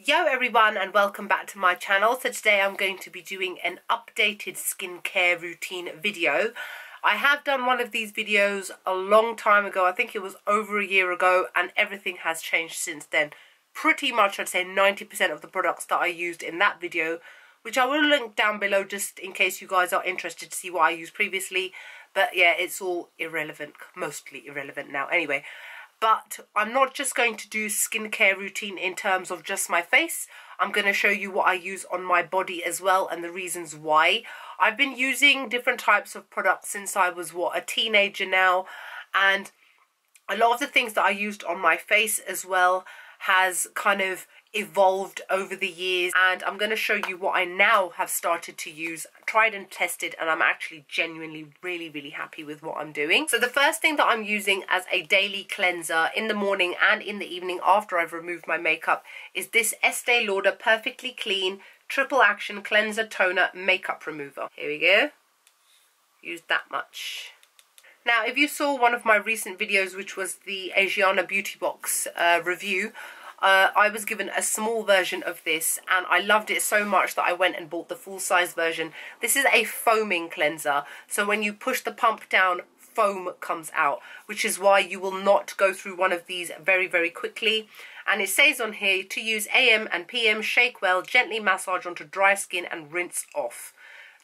Yo everyone, and welcome back to my channel. So today I'm going to be doing an updated skincare routine video. I have done one of these videos a long time ago. I think it was over a year ago, and everything has changed since then. Pretty much I'd say 90% of the products that I used in that video, which I will link down below just in case you guys are interested to see what I used previously. But yeah, it's all irrelevant, mostly irrelevant now anyway. But I'm not just going to do skincare routine in terms of just my face. I'm going to show you what I use on my body as well and the reasons why. I've been using different types of products since I was, a teenager now. And a lot of the things that I used on my face as well has kind of evolved over the years, and I'm going to show you what I now have started to use, tried and tested, and I'm actually genuinely really happy with what I'm doing. So the first thing that I'm using as a daily cleanser in the morning and in the evening after I've removed my makeup is this Estee Lauder Perfectly Clean Triple Action Cleanser Toner Makeup Remover. Here we go. Use that much. Now, if you saw one of my recent videos, which was the Asiana Beauty Box review, I was given a small version of this and I loved it so much that I went and bought the full-size version. This is a foaming cleanser, so when you push the pump down, foam comes out, which is why you will not go through one of these very quickly. And it says on here to use AM and PM, shake well, gently massage onto dry skin and rinse off.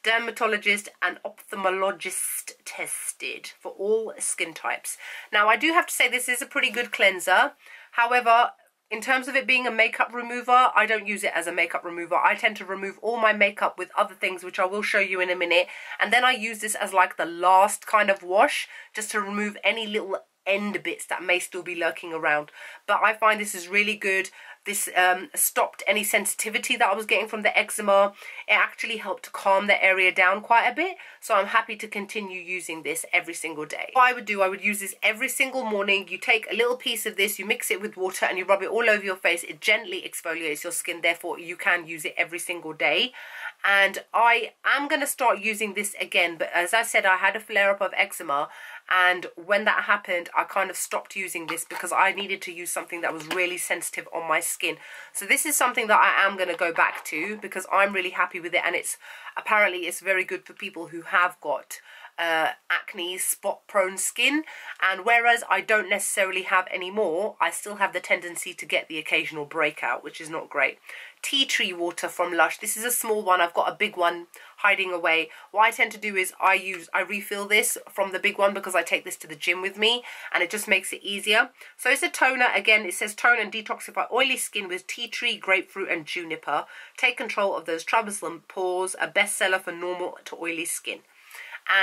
Dermatologist and ophthalmologist tested for all skin types. Now, I do have to say this is a pretty good cleanser. However, in terms of it being a makeup remover, I don't use it as a makeup remover. I tend to remove all my makeup with other things, which I will show you in a minute. And then I use this as like the last kind of wash, just to remove any little end bits that may still be lurking around. But I find this is really good. This stopped any sensitivity that I was getting from the eczema. It actually helped to calm the area down quite a bit. So I'm happy to continue using this every single day. What I would do, I would use this every single morning. You take a little piece of this, you mix it with water and you rub it all over your face. It gently exfoliates your skin, therefore you can use it every single day. And I am going to start using this again, but as I said, I had a flare-up of eczema, and when that happened, I kind of stopped using this because I needed to use something that was really sensitive on my skin. So this is something that I am going to go back to because I'm really happy with it, and apparently it's very good for people who have got acne, spot prone skin. And whereas I don't necessarily have any more, I still have the tendency to get the occasional breakout, which is not great. Tea tree water from Lush. This is a small one. I've got a big one hiding away. What I tend to do is I refill this from the big one because I take this to the gym with me and it just makes it easier. So it's a toner. Again, it says tone and detoxify oily skin with tea tree, grapefruit and juniper. Take control of those troublesome pores. A bestseller for normal to oily skin.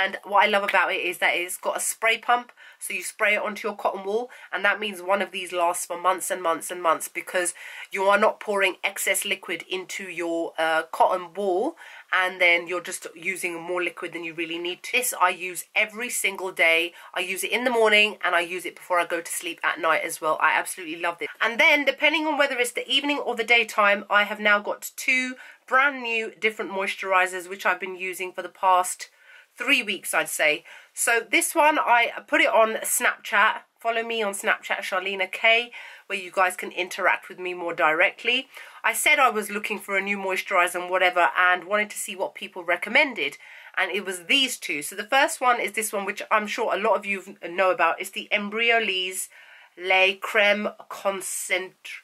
And what I love about it is that it's got a spray pump, so you spray it onto your cotton wool, and that means one of these lasts for months and months and months because you are not pouring excess liquid into your cotton wool and then you're just using more liquid than you really need to. This I use every single day. I use it in the morning and I use it before I go to sleep at night as well. I absolutely love it. And then depending on whether it's the evening or the daytime, I have now got 2 brand new different moisturizers which I've been using for the past 3 weeks, I'd say. So this one, I put it on Snapchat. Follow me on Snapchat, Charlena K, where you guys can interact with me more directly. I said I was looking for a new moisturizer and whatever and wanted to see what people recommended. And it was these 2. So the first one is this one, which I'm sure a lot of you know about. It's the Embryolisse Lait Creme Concentre.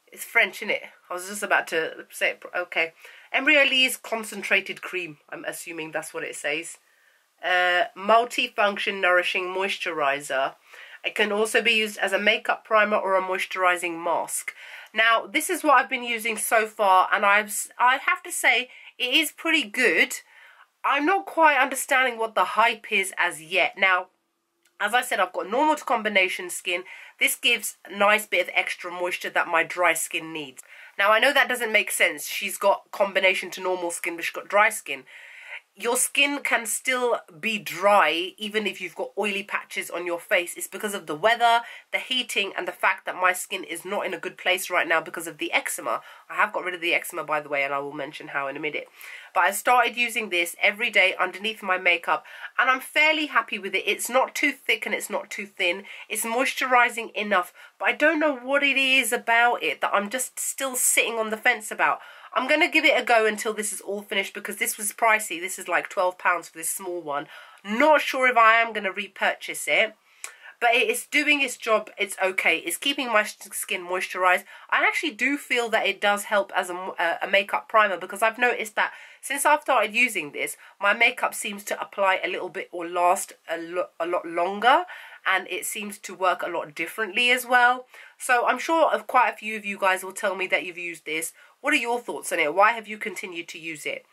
It's French, isn't it? I was just about to say it. Okay. Embryolisse Concentrated Cream. I'm assuming that's what it says. Multifunction Nourishing Moisturizer. It can also be used as a makeup primer or a moisturizing mask. Now, this is what I've been using so far, and I have to say it is pretty good. I'm not quite understanding what the hype is as yet. Now, as I said, I've got normal to combination skin. This gives a nice bit of extra moisture that my dry skin needs. Now, I know that doesn't make sense. She's got combination to normal skin, but she's got dry skin. your skin can still be dry even if you've got oily patches on your face. It's because of the weather, the heating, and the fact that my skin is not in a good place right now because of the eczema. I have got rid of the eczema, by the way, and I will mention how in a minute. But I started using this every day underneath my makeup, and I'm fairly happy with it. It's not too thick and it's not too thin. It's moisturizing enough, but I don't know what it is about it that I'm just still sitting on the fence about. I'm going to give it a go until this is all finished, because this was pricey. This is like £12 for this small one. Not sure if I am going to repurchase it, but it's doing its job. It's okay. It's keeping my skin moisturized. I actually do feel that it does help as a makeup primer, because I've noticed that since I've started using this, my makeup seems to apply a little bit or last a lot longer, and it seems to work a lot differently as well. So I'm sure quite a few of you guys will tell me that you've used this. What are your thoughts on it? Why have you continued to use it?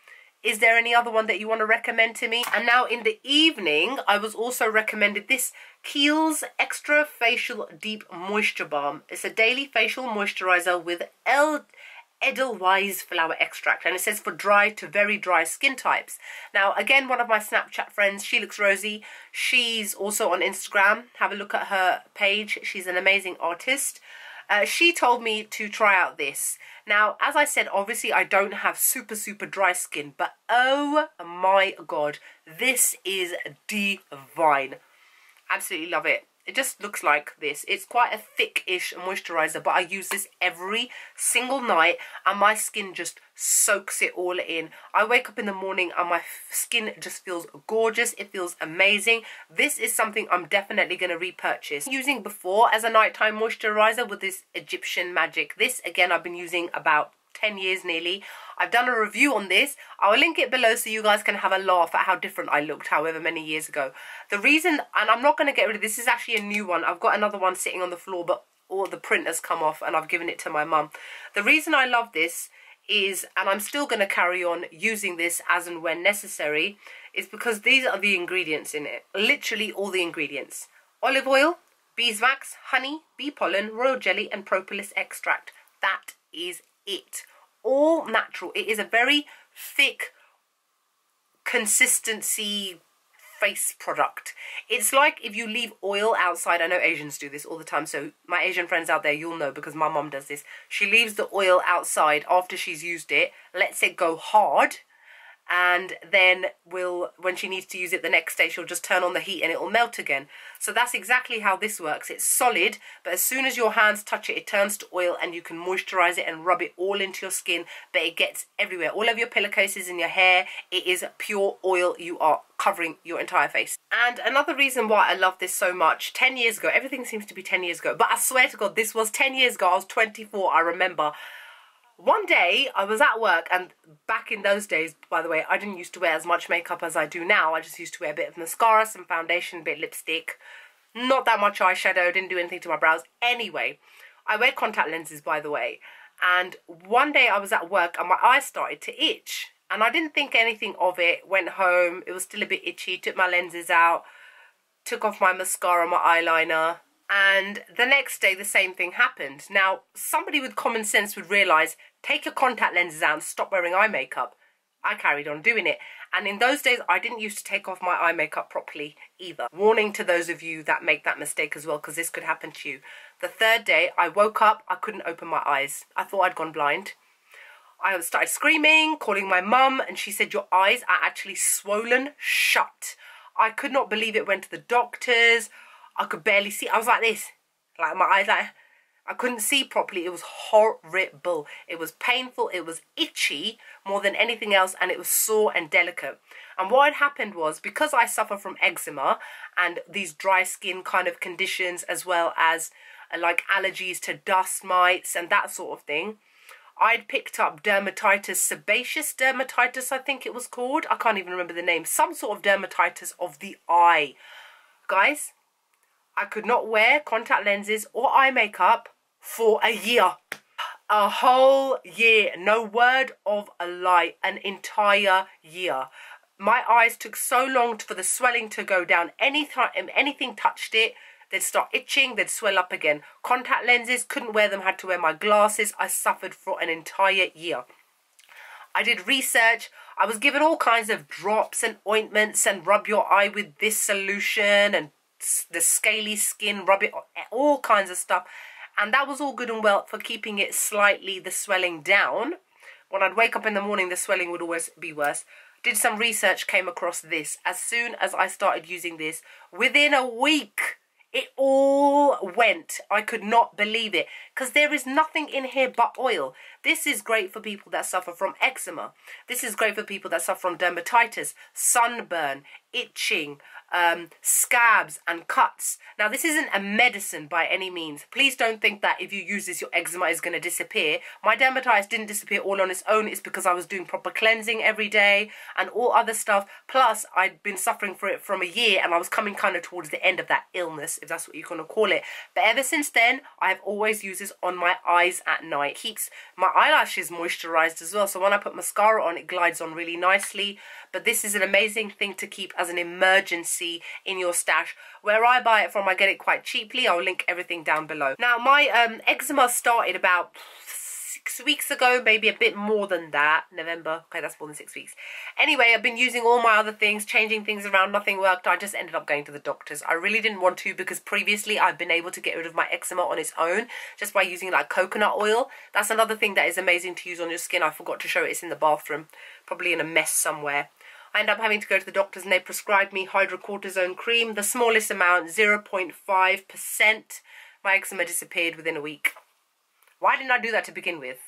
Is there any other one that you want to recommend to me? And now in the evening, I was also recommended this Kiehl's Extra Facial Deep Moisture Balm. It's a daily facial moisturizer with Edelweiss flower extract, and it says for dry to very dry skin types. Now again, one of my Snapchat friends, She Looks Rosy, she's also on Instagram. Have a look at her page. She's an amazing artist. She told me to try out this. Now, as I said, obviously I don't have super dry skin, but oh my god, this is divine. Absolutely love it. It just looks like this. It's quite a thick-ish moisturizer, but I use this every single night and my skin just soaks it all in. I wake up in the morning and my skin just feels gorgeous. It feels amazing. This is something I'm definitely going to repurchase. Using before as a nighttime moisturizer with this Egyptian Magic. This, again, I've been using about 10 years nearly. I've done a review on this. I'll link it below so you guys can have a laugh at how different I looked however many years ago. The reason, and I'm not going to get rid of this, is actually a new one. I've got another one sitting on the floor, but all the print has come off and I've given it to my mum. The reason I love this is, and I'm still going to carry on using this as and when necessary, is because these are the ingredients in it. Literally all the ingredients. Olive oil, beeswax, honey, bee pollen, royal jelly and propolis extract. That is it. All natural. It is a very thick consistency face product. It's like if you leave oil outside. I know Asians do this all the time, so my Asian friends out there, you'll know because my mom does this. She leaves the oil outside after she's used it, lets it go hard, and then when she needs to use it the next day, she'll just turn on the heat and it will melt again. So that's exactly how this works. It's solid, but as soon as your hands touch it, it turns to oil and you can moisturize it and rub it all into your skin, but it gets everywhere. All of your pillowcases in your hair, it is pure oil. You are covering your entire face. And another reason why I love this so much, 10 years ago, everything seems to be 10 years ago, but I swear to God, this was 10 years ago. I was 24, I remember. One day I was at work, and back in those days, by the way, I didn't used to wear as much makeup as I do now. I just used to wear a bit of mascara, some foundation, a bit of lipstick, not that much eyeshadow, didn't do anything to my brows. Anyway, I wear contact lenses, by the way, and one day I was at work and my eyes started to itch, and I didn't think anything of it. Went home, it was still a bit itchy, took my lenses out, took off my mascara, my eyeliner, and the next day the same thing happened. Now, somebody with common sense would realise, take your contact lenses out and stop wearing eye makeup. I carried on doing it. And in those days, I didn't used to take off my eye makeup properly either. Warning to those of you that make that mistake as well, because this could happen to you. The third day, I woke up, I couldn't open my eyes. I thought I'd gone blind. I started screaming, calling my mum, and she said, your eyes are actually swollen shut. I could not believe it. Went to the doctors. I could barely see. I was like this, like my eyes, like I couldn't see properly. It was horrible. It was painful. It was itchy more than anything else, and it was sore and delicate. And what had happened was, because I suffer from eczema and these dry skin kind of conditions, as well as like allergies to dust mites and that sort of thing, I'd picked up dermatitis, sebaceous dermatitis, I think it was called. I can't even remember the name. Some sort of dermatitis of the eye. Guys, I could not wear contact lenses or eye makeup for a year. A whole year. No word of a lie. An entire year. My eyes took so long for the swelling to go down. Anything touched it, they'd start itching, they'd swell up again. Contact lenses, couldn't wear them, had to wear my glasses. I suffered for an entire year. I did research. I was given all kinds of drops and ointments and rub your eye with this solution and the scaly skin, rub it, all kinds of stuff. And that was all good and well for keeping it slightly, the swelling down. When I'd wake up in the morning, the swelling would always be worse. Did some research, came across this. As soon as I started using this, within a week, it all went. I could not believe it. Because there is nothing in here but oil. This is great for people that suffer from eczema. This is great for people that suffer from dermatitis, sunburn, itching, scabs and cuts. Now, this isn't a medicine by any means. Please don't think that if you use this, your eczema is going to disappear. My dermatitis didn't disappear all on its own. It's because I was doing proper cleansing every day and all other stuff. Plus, I'd been suffering for it from a year and I was coming kind of towards the end of that illness, if that's what you're going to call it. But ever since then, I have always used this on my eyes at night. Keeps my eyelashes moisturized as well. So when I put mascara on, it glides on really nicely. But this is an amazing thing to keep as an emergency in your stash. Where I buy it from, I get it quite cheaply. I'll link everything down below. Now, my eczema started about 6 weeks ago, maybe a bit more than that. November, okay, that's more than 6 weeks. Anyway, I've been using all my other things, changing things around, nothing worked. I just ended up going to the doctors. I really didn't want to because previously I've been able to get rid of my eczema on its own just by using like coconut oil. That's another thing that is amazing to use on your skin. I forgot to show it. It's in the bathroom, probably in a mess somewhere. I ended up having to go to the doctors and they prescribed me Hydrocortisone Cream, the smallest amount, 0.5%. My eczema disappeared within a week. Why didn't I do that to begin with?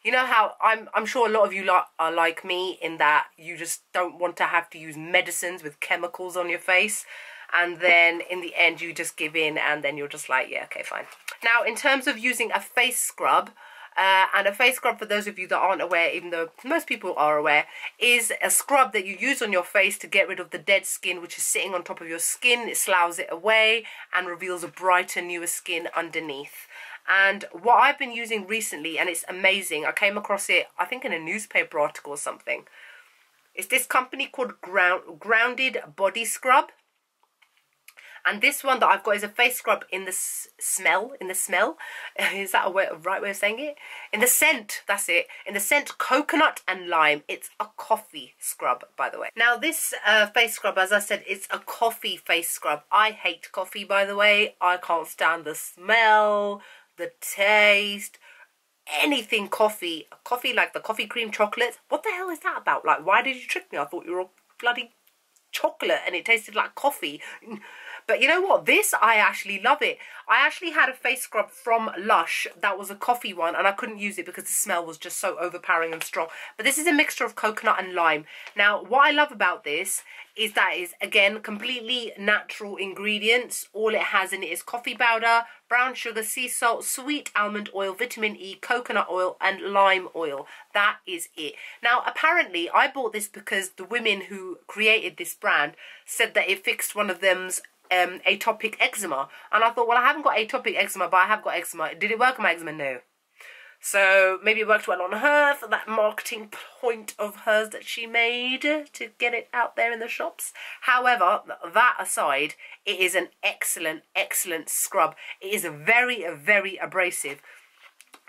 You know how I'm sure a lot of you are like me in that you just don't want to have to use medicines with chemicals on your face. And then in the end you just give in and then you're just like, yeah, okay, fine. Now, in terms of using a face scrub, and a face scrub, for those of you that aren't aware, even though most people are aware, is a scrub that you use on your face to get rid of the dead skin which is sitting on top of your skin. It sloughs it away and reveals a brighter, newer skin underneath. And what I've been using recently, and it's amazing, I came across it, I think in a newspaper article or something. It's this company called Grounded Body Scrub. And this one that I've got is a face scrub in the smell. Is that a right way of saying it? In the scent, that's it. In the scent coconut and lime. It's a coffee scrub, by the way. Now, this face scrub, as I said, it's a coffee face scrub. I hate coffee, by the way. I can't stand the smell, the taste, anything coffee. Coffee like the coffee cream chocolate. What the hell is that about? Like, why did you trick me? I thought you were all bloody chocolate and it tasted like coffee. But you know what? This, I actually love it. I actually had a face scrub from Lush that was a coffee one and I couldn't use it because the smell was just so overpowering and strong. But this is a mixture of coconut and lime. Now, what I love about this is that it's, again, completely natural ingredients. All it has in it is coffee powder, brown sugar, sea salt, sweet almond oil, vitamin E, coconut oil, and lime oil. That is it. Now, apparently, I bought this because the women who created this brand said that it fixed one of them's atopic eczema. And I thought, well, I haven't got atopic eczema, but I have got eczema. Did it work on my eczema? No. So maybe it worked well on her for that marketing point of hers that she made to get it out there in the shops. However, that aside, it is an excellent, excellent scrub. It is very, very abrasive.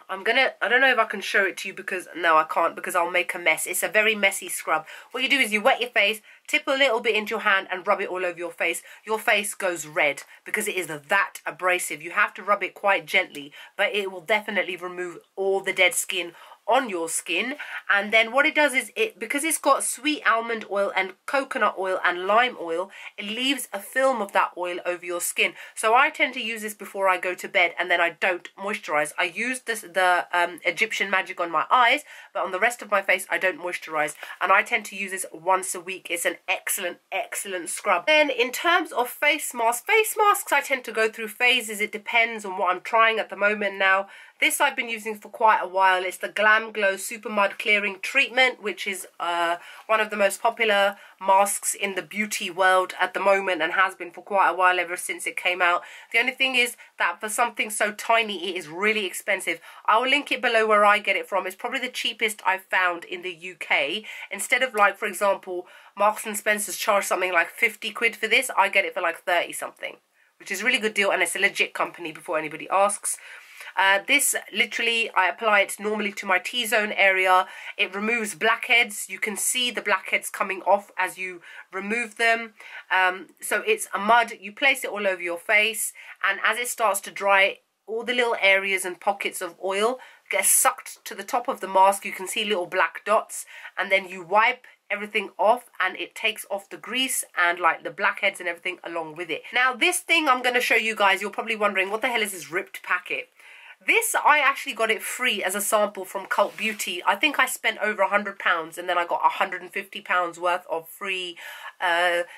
I don't know if I can show it to you because, no, I can't because I'll make a mess. It's a very messy scrub. What you do is you wet your face, tip a little bit into your hand and rub it all over your face. Your face goes red because it is that abrasive. You have to rub it quite gently, but it will definitely remove all the dead skin on your skin. And then what it does is, because it's got sweet almond oil and coconut oil and lime oil, it leaves a film of that oil over your skin. So I tend to use this before I go to bed and then I don't moisturize. I use the Egyptian magic on my eyes, but on the rest of my face I don't moisturize, and I tend to use this once a week. It's an excellent, excellent scrub. Then in terms of face masks I tend to go through phases. It depends on what I'm trying at the moment. Now, this I've been using for quite a while. It's the Glam Glow Super Mud Clearing Treatment, which is one of the most popular masks in the beauty world at the moment and has been for quite a while, ever since it came out. The only thing is that for something so tiny, it is really expensive. I will link it below where I get it from. It's probably the cheapest I've found in the UK. Instead of, like, for example, Marks and Spencer's charge something like 50 quid for this, I get it for like 30 something, which is a really good deal, and it's a legit company before anybody asks. This literally, I apply it normally to my T-zone area. It removes blackheads. You can see the blackheads coming off as you remove them. So it's a mud. You place it all over your face, and as it starts to dry, all the little areas and pockets of oil get sucked to the top of the mask. You can see little black dots, and then you wipe everything off, and it takes off the grease and like the blackheads and everything along with it. Now this thing I'm going to show you guys, you're probably wondering what the hell is this ripped packet. This, I actually got it free as a sample from Cult Beauty. I think I spent over £100, and then I got £150 worth of free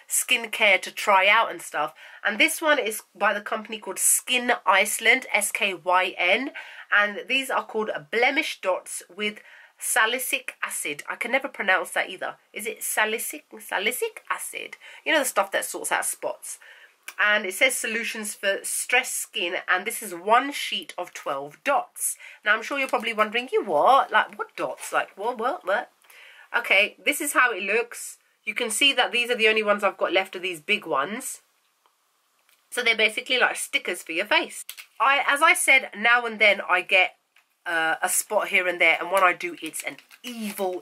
skincare to try out and stuff. And this one is by the company called Skin Iceland, SKYN, and these are called blemish dots with salicylic acid. I can never pronounce that either. Is it salicylic acid? You know, the stuff that sorts out spots. And it says solutions for stressed skin, and this is one sheet of 12 dots. Now I'm sure you're probably wondering, you what? Like, what dots? Like, what? Okay, this is how it looks. You can see that these are the only ones I've got left of these big ones. So they're basically like stickers for your face. As I said, now and then I get a spot here and there, and when I do, it's an evil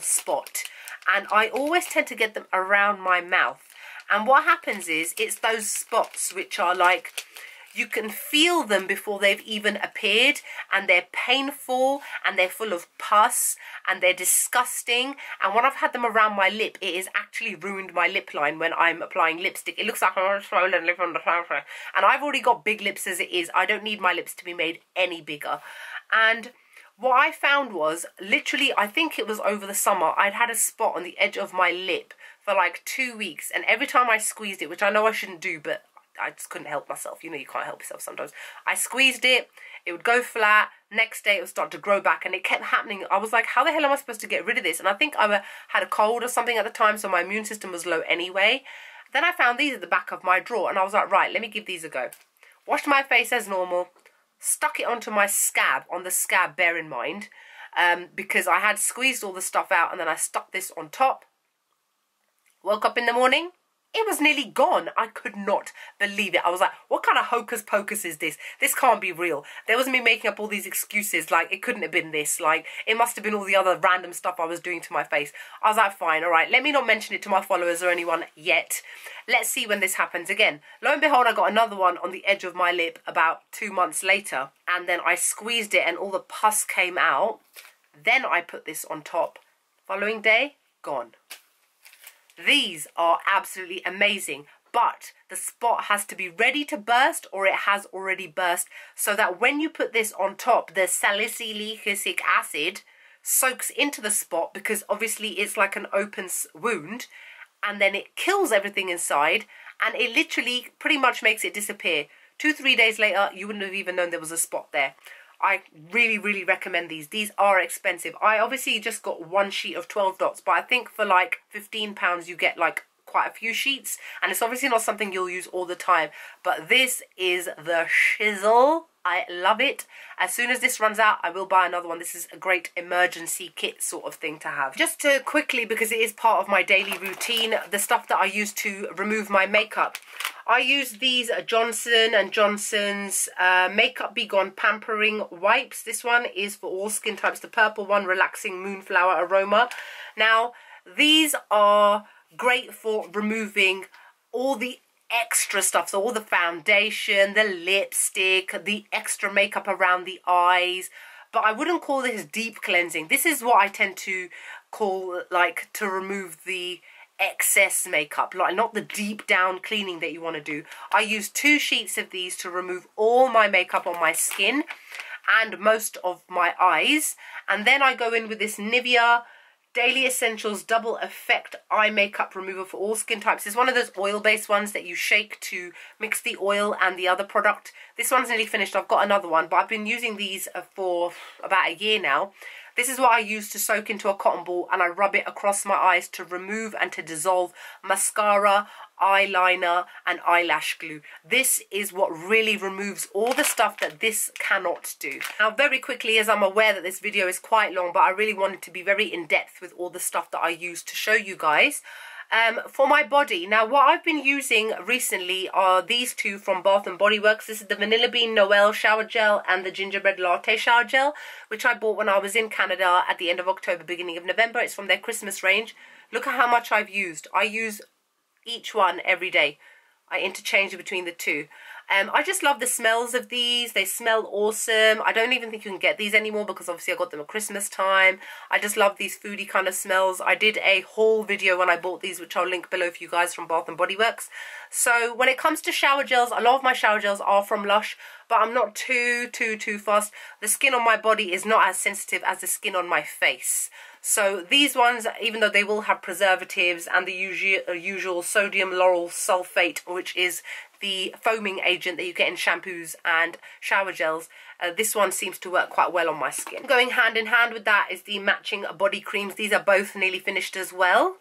spot. And I always tend to get them around my mouth. And what happens is, it's those spots which are like, you can feel them before they've even appeared, and they're painful, and they're full of pus, and they're disgusting. And when I've had them around my lip, it has actually ruined my lip line when I'm applying lipstick. It looks like a swollen lip on the flower. And I've already got big lips as it is. I don't need my lips to be made any bigger. And what I found was, literally, I think it was over the summer, I'd had a spot on the edge of my lip for like 2 weeks, and every time I squeezed it, which I know I shouldn't do, but I just couldn't help myself. You know, you can't help yourself sometimes. I squeezed it, it would go flat, next day it would start to grow back, and it kept happening. I was like, how the hell am I supposed to get rid of this? And I think I had a cold or something at the time, so my immune system was low anyway. Then I found these at the back of my drawer, and I was like, right, let me give these a go. Washed my face as normal, stuck it onto my scab, on the scab, bear in mind, because I had squeezed all the stuff out, and then I stuck this on top. Woke up in the morning, it was nearly gone. I could not believe it. I was like, what kind of hocus pocus is this? This can't be real. There was me making up all these excuses, like it couldn't have been this, like it must have been all the other random stuff I was doing to my face. I was like, fine, all right, let me not mention it to my followers or anyone yet. Let's see when this happens again. Lo and behold, I got another one on the edge of my lip about 2 months later, and then I squeezed it and all the pus came out. Then I put this on top. Following day, gone. These are absolutely amazing, but the spot has to be ready to burst, or it has already burst, so that when you put this on top, the salicylic acid soaks into the spot, because obviously it's like an open wound, and then it kills everything inside, and it literally pretty much makes it disappear. 2-3 days later, you wouldn't have even known there was a spot there. I really recommend these. These are expensive. I obviously just got one sheet of 12 dots, but I think for like £15 you get like quite a few sheets, and it's obviously not something you'll use all the time, but this is the shizzle. I love it. As soon as this runs out, I will buy another one. This is a great emergency kit sort of thing to have. Just to quickly, because it is part of my daily routine, the stuff that I use to remove my makeup. I use these Johnson & Johnson's Makeup Begone Pampering Wipes. This one is for all skin types. The purple one, Relaxing Moonflower Aroma. Now, these are great for removing all the extra stuff. So all the foundation, the lipstick, the extra makeup around the eyes. But I wouldn't call this deep cleansing. This is what I tend to call like to remove the excess makeup, like not the deep down cleaning that you want to do. I use 2 sheets of these to remove all my makeup on my skin and most of my eyes, and then I go in with this Nivea Daily Essentials Double Effect Eye Makeup Remover for all skin types. It's one of those oil-based ones that you shake to mix the oil and the other product. This one's nearly finished. I've got another one, but I've been using these for about a year now. This is what I use to soak into a cotton ball, and I rub it across my eyes to remove and to dissolve mascara, eyeliner and eyelash glue. This is what really removes all the stuff that this cannot do. Now very quickly, as I'm aware that this video is quite long, but I really wanted to be very in depth with all the stuff that I use to show you guys. For my body, now what I've been using recently are these two from Bath and Body Works. This is the Vanilla Bean Noel Shower Gel and the Gingerbread Latte Shower Gel, which I bought when I was in Canada at the end of October, beginning of November. It's from their Christmas range. Look at how much I've used. I use each one every day. I interchange between the two. I just love the smells of these. They smell awesome. I don't even think you can get these anymore because obviously I got them at Christmas time. I just love these foodie kind of smells. I did a haul video when I bought these, which I'll link below for you guys, from Bath and Body Works. So when it comes to shower gels, a lot of my shower gels are from Lush, but I'm not too fussed. The skin on my body is not as sensitive as the skin on my face. So these ones, even though they will have preservatives and the usual sodium lauryl sulfate, which is the foaming agent that you get in shampoos and shower gels, this one seems to work quite well on my skin. Going hand in hand with that is the matching body creams. These are both nearly finished as well.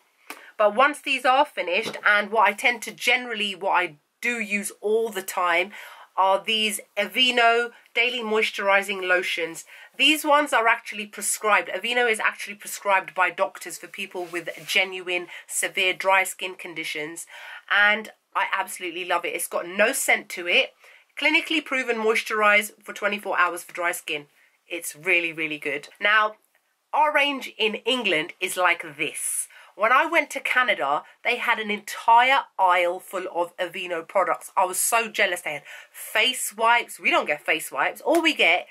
But once these are finished, and what I do use all the time, are these Aveeno Daily Moisturizing Lotions. These ones are actually prescribed. Aveeno is actually prescribed by doctors for people with genuine, severe dry skin conditions. And I absolutely love it. It's got no scent to it. Clinically proven moisturize for 24 hours for dry skin. It's really, really good. Now, our range in England is like this. When I went to Canada, they had an entire aisle full of Aveeno products. I was so jealous. They had face wipes. We don't get face wipes. All we get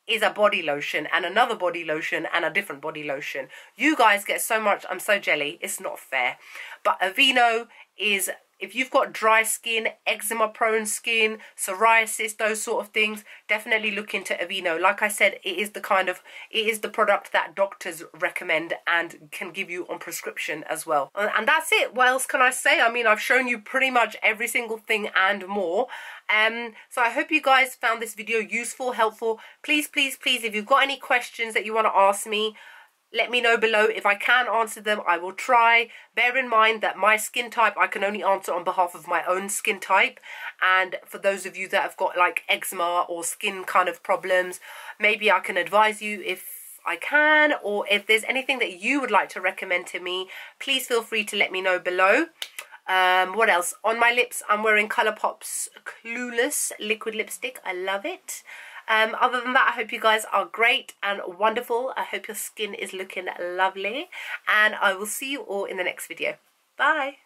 is a body lotion and another body lotion and a different body lotion. You guys get so much. I'm so jelly. It's not fair. But Aveeno is, if you've got dry skin, eczema prone skin, psoriasis, those sort of things, definitely look into Aveeno. Like I said, it is the product that doctors recommend and can give you on prescription as well. And that's it. What else can I say? I mean, I've shown you pretty much every single thing and more. So I hope you guys found this video useful, helpful. Please, if you've got any questions that you want to ask me, let me know below. If I can answer them, I will try. Bear in mind that my skin type, I can only answer on behalf of my own skin type. And for those of you that have got like eczema or skin kind of problems, maybe I can advise you if I can, or if there's anything that you would like to recommend to me, please feel free to let me know below. What else? On my lips, I'm wearing Colourpop's Clueless liquid lipstick. I love it. Other than that, I hope you guys are great and wonderful. I hope your skin is looking lovely. And I will see you all in the next video. Bye.